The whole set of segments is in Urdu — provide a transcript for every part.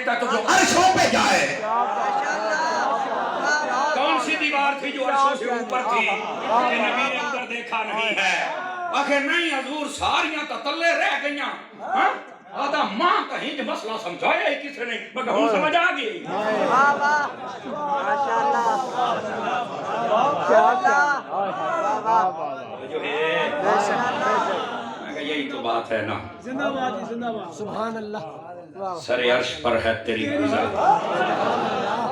دیکھتا ہے تو جو عرشوں پہ جائے. کون سی دیوار تھی جو عرشوں سے اوپر تھی کہ نبی نے ادھر دیکھا نہیں ہے؟ آخر نہیں حضور ساریاں تتلے رہ گئیاں. آدھا ماں کہیں جو مسئلہ سمجھایا ہی کسی نے مگر ہم سمجھ آ گئی. جو ہے یہی تو بات ہے نا. سبحان اللہ. سر عرش پر ہے تیری نظر,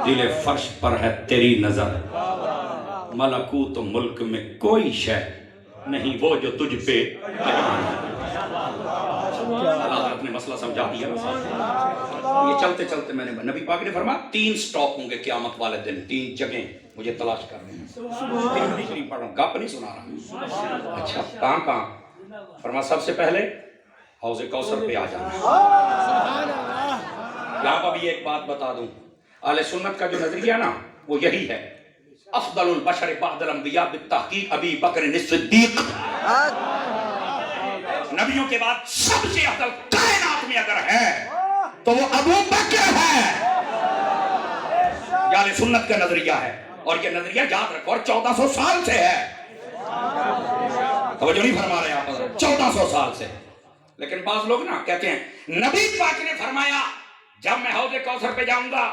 دل فرش پر ہے تیری نظر, ملکوت و ملک میں کوئی شے نہیں وہ جو تجھ پہ جہان ہے. اللہ نے اپنے مسئلہ سمجھا دیا. یہ چلتے چلتے میں نے نبی پاک نے فرمایا 3 سٹاپ ہوں گے قیامت والے دن, 3 جگہیں مجھے تلاش کرنے ہیں. تین پڑھ رہا ہوں, گپ نہیں سنا رہا. اچھا کہاں کہاں؟ فرمایا سب سے پہلے حوض کوثر پہ آ جانا. یہاں پر بھی ایک بات بتا دوں, اہل سنت کا جو نظریہ نا وہ یہی ہے, افضل البشر بعد الانبیاء بالتحقیق ابی بکر الصدیق. نبیوں کے بعد سب سے افضل کائنات میں اگر ہے تو وہ ابو بکر ہے. یہ اہل سنت کا نظریہ ہے, اور یہ نظریہ یاد رکھو, اور 1400 سال سے ہے. توجہ نہیں فرما رہے آپ, 1400 سال سے. لیکن بعض لوگ نا کہتے ہیں نبی پاک نے فرمایا جب میں حوض کوثر پہ جاؤں گا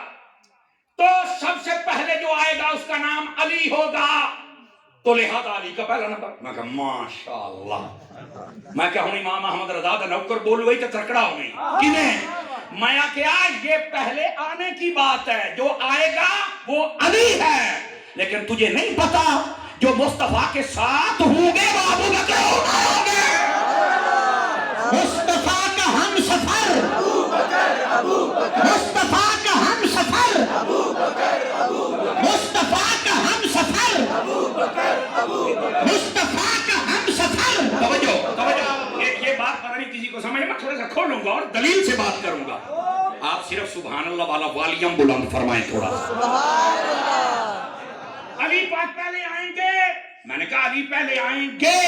تو سب سے پہلے جو آئے گا اس کا نام علی ہوگا, تو لہذا علی کا پہلا نمبر. میں کہا ماشاءاللہ. میں کہا ہوں امام احمد رضا دا نوکر بول گئی تو ترکڑا ہو گئی کنہیں. میں کیا یہ پہلے آنے کی بات ہے, جو آئے گا وہ علی ہے. لیکن تجھے نہیں پتا جو مصطفیٰ کے ساتھ ہوں گے وہ ابو بکر ہوں گے. مصطفیٰ کا ہم سفر, مصطفیٰ کا ہم سفر, مصطفیٰ کا ہم سفر, مصطفیٰ کا ہم سفر. توجہ توجہ, یہ بات پتہ نہیں کسی کو سمجھ میں, تھوڑا سا کھولوں گا اور دلیل سے بات کروں گا. آپ صرف سبحان اللہ والا والیم بلند فرمائیں تھوڑا. سبحان اللہ. علی پاک پہلے آئیں گے. میں نے کہا علی پہلے آئیں گے,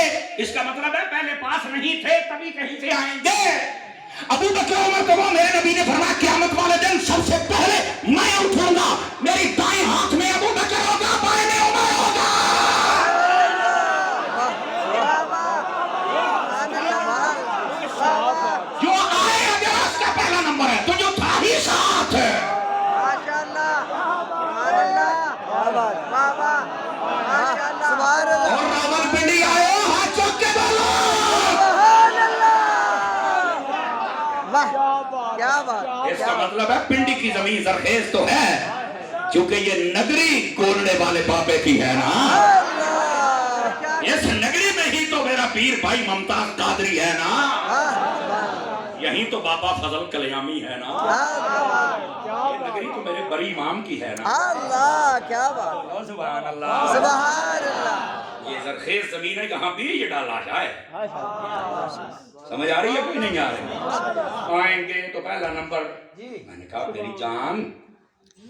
اس کا مطلب ہے پہلے پاس نہیں تھے تبھی کہیں سے آئیں گے. ابو بکر عمر کو میرے نبی نے فرمایا قیامت والے دن سب سے پہلے میں اٹھوں گا, میری دائیں ہاتھ میں ابو بکر ہوگا, بائیں میں عمر ہوگا. جو آئے اگر اس کا پہلا نمبر ہے تو جو تھا ہی ساتھ ہے. اور راول پنڈی آئے ہاتھ چوک کے بولو اس کا مطلب ہے پنڈی کی زمین زرخیز تو ہے کیونکہ یہ نگری گولنے والے بابے کی ہے نا. اس نگری میں ہی تو میرا پیر بھائی ممتاز قادری ہے نا, یہیں تو بابا فضل کلیامی ہے نا, یہ نگری تو میرے بڑی امام کی ہے نا. اللہ کیا بات. سبحان اللہ, سبحان اللہ. یہ زرخیز زمین ہے, یہاں بھی یہ ڈالا جائے. سمجھ آ رہی ہے کوئی نہیں آ رہی؟ آئیں گے تو پہلا نمبر. میں نے کہا میری جان,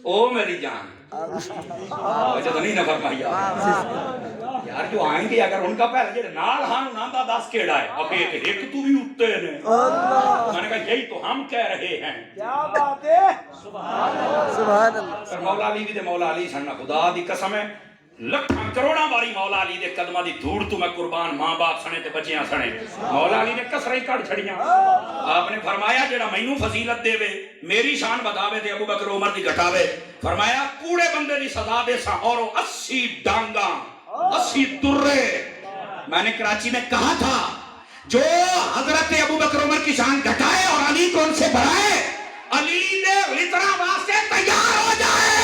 او میری جان, وجہ تو نہیں نہ فرمائی یار جو آئیں گے اگر ان کا پہلا جڑے نال ہاں ناندہ 10 کیڑا ہے اب ایک تو بھی اٹھتے ہیں. میں نے کہا یہی تو ہم کہہ رہے ہیں. کیا بات ہے. سبحان اللہ. سبحان اللہ. پر مولا علی بھی دے مولا علی سننا خدا دی قسم ہے لکھاں کروڑاں باری مولا علی دے قدمہ دی دھوڑ تو میں قربان, ماں باپ سنے تے بچیاں سنے, مولا علی نے کسرے ہی کڑ چھڑیاں. آپ نے فرمایا جیڑا مینوں فضیلت دے وے میری شان بتاوے تے ابو بکر عمر دی گھٹاوے. فرمایا کوڑے بندے دی سزا دے سا اور 80 ڈانگاں 80 درے. میں نے کراچی میں کہا تھا جو حضرت ابو بکر عمر کی شان گھٹائے اور علی کو ان سے بڑھائے, علی دے لطرہ واسطے تیار ہو جائے.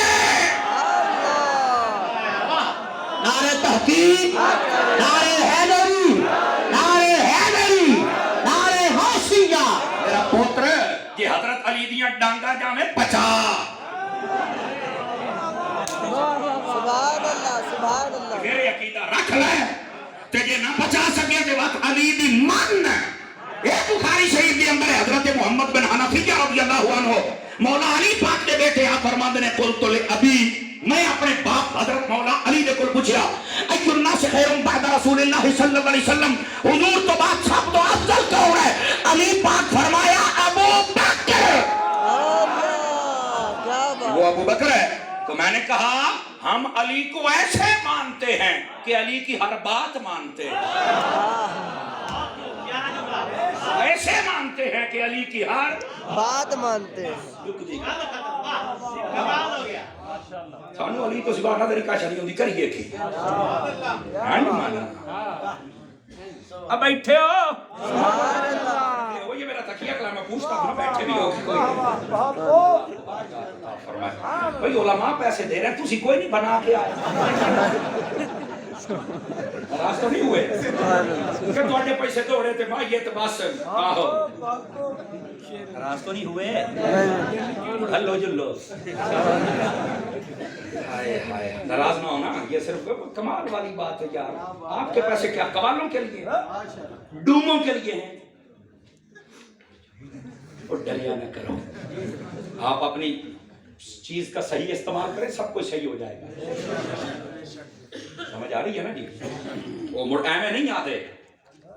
نعرہ تحقیق, نعرہ حیدری, نعرہ حیدری, نعرہ غوثیہ. میرا پوتر یہ حضرت علی دیاں ڈانگا جانے پچا. سبحان اللہ. سبحان اللہ. میرے عقیدہ رکھ لے تے یہ نہ بچا سکے تے وقت علی دی من. ایک بخاری شریف کے اندر حضرت محمد بن حنفیہ رضی اللہ عنہ مولا علی پاک کے بیٹے آپ فرماندے نے قلت لابی, میں اپنے باپ حضرت مولا علی دے کول پوچھیا ای الناس خیر بعد رسول اللہ صلی اللہ علیہ وسلم, حضور تو بات سب تو افضل کون ہے؟ علی پاک فرمایا ابو بکر. نے کہا ہم علی کو ایسے مانتے ہیں کہ علی کی ہر بات مانتے ہیں، ایسے مانتے ہیں کہ علی کی ہر بات مانتے ہیں. سانو علی تو زبانہ طریقہ چلی ہوندی کریے کی ہاں نہیں مانا. اب بیٹھے ہو وہ یہ میرا تکیہ کلام میں پوچھتا ہوں بیٹھے بھی ہو فرمایا بھئی علماء پیسے دے رہے ہیں تسی کوئی نہیں بنا کے آئے ناراض تو نہیں ہوئے کہ تواڈے پیسے دوڑے تے مائیے تے بس آہو ناراض تو نہیں ہوئے ہلو جلو ہائے ہائے ناراض نہ ہونا یہ صرف کمال والی بات ہے یار. آپ کے پیسے کیا قوالوں کے لیے ڈوموں کے لیے ہیں. اور ڈریا نہ کرو آپ اپنی چیز کا صحیح استعمال کریں سب کچھ صحیح ہو جائے گا. سمجھ آ رہی ہے نا جی. وہ مڑ میں نہیں آتے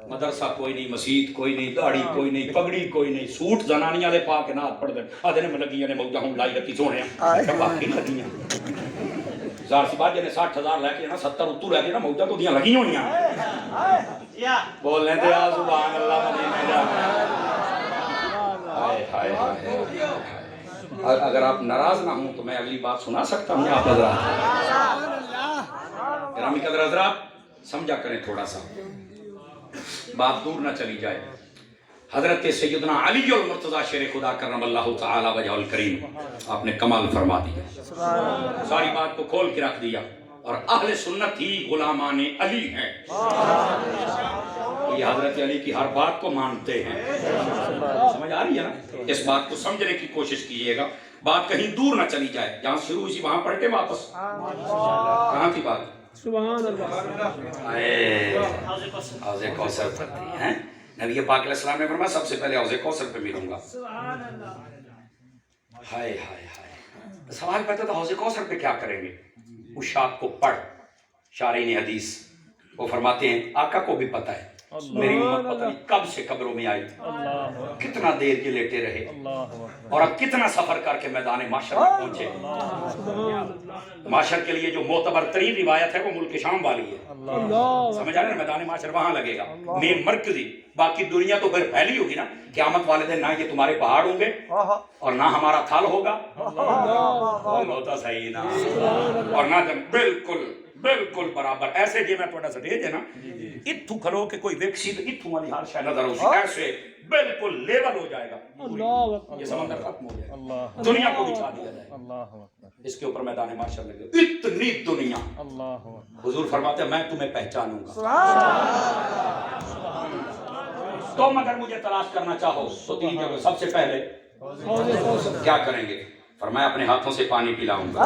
مدرسہ کوئی نہیں مسجد کوئی نہیں داڑھی کوئی نہیں پگڑی کوئی نہیں سوٹ زنانیاں دے پا کے نات پڑھ دے آدھے نے لگیاں نے موجہ ہوں لائی رکھی سونے ہیں باقی لگیاں ظاہر سی بات جنہیں 60,000 لے کے نا 70 اتو لے کے نا موجہ تو دیاں لگی ہوئی ہیں بولنے دے آ سبحان اللہ مدینے جا ہائے ہائے ہائے. اگر آپ ناراض نہ ہوں تو میں اگلی بات سنا سکتا ہوں آپ حضرات. گرامی قدر حضرات سمجھا کریں تھوڑا سا بات دور نہ چلی جائے. حضرت سیدنا علی المرتضیٰ شیر خدا کرم اللہ تعالی وجہ الکریم آپ نے کمال فرما دیا ساری بات کو کھول کے رکھ دیا اور اہل سنت ہی غلامان علی ہیں. یہ حضرت علی کی ہر بات کو مانتے ہیں. سمجھ آ رہی ہے نا. اس بات کو سمجھنے کی کوشش کیجئے گا بات کہیں دور نہ چلی جائے. جہاں شروع ہوئی وہاں پڑھ کے واپس کہاں تھی بات سبحان اللہ. حوض کوثر پڑھتی ہیں نبی پاک علیہ السلام نے فرمایا سب سے پہلے حوض کوثر پہ ملوں گا. ہائے ہائے ہائے. سوال پیدا تھا حوض کوثر پہ کیا کریں گے. اس شاعت کو پڑھ شارحین حدیث وہ فرماتے ہیں آقا کو بھی پتہ ہے میری امت پتہ نہیں کب سے قبروں میں آئی کتنا دیر یہ لیٹے رہے اور اب کتنا سفر کر کے میدان معاشر میں پہنچے. معاشر کے لیے جو معتبر ترین روایت ہے وہ ملک شام والی ہے. سمجھ آ رہے ہیں میدان معاشر وہاں لگے گا مین مرکزی. باقی دنیا تو پھر پھیلی ہوگی نا. قیامت والے دن نہ یہ تمہارے پہاڑ ہوں گے اور نہ ہمارا تھل ہوگا ہوتا صحیح نا اور نہ بالکل بالکل برابر ایسے جی میں تھوڑا سٹیج ہے نا اتھو کھلو کہ کوئی ویکسی تو اتھو والی ہر شے نظر ہو ایسے بالکل لیول ہو جائے گا. یہ سمندر ختم ہو جائے گا دنیا کو بچھا دیا جائے گا. اس کے اوپر میدان معاشر لگے اتنی دنیا. حضور فرماتے ہیں میں تمہیں پہچانوں گا. تم اگر مجھے تلاش کرنا چاہو تو تین جگہ سب سے پہلے کیا کریں گے. فرمایا اپنے ہاتھوں سے پانی پلاؤں گا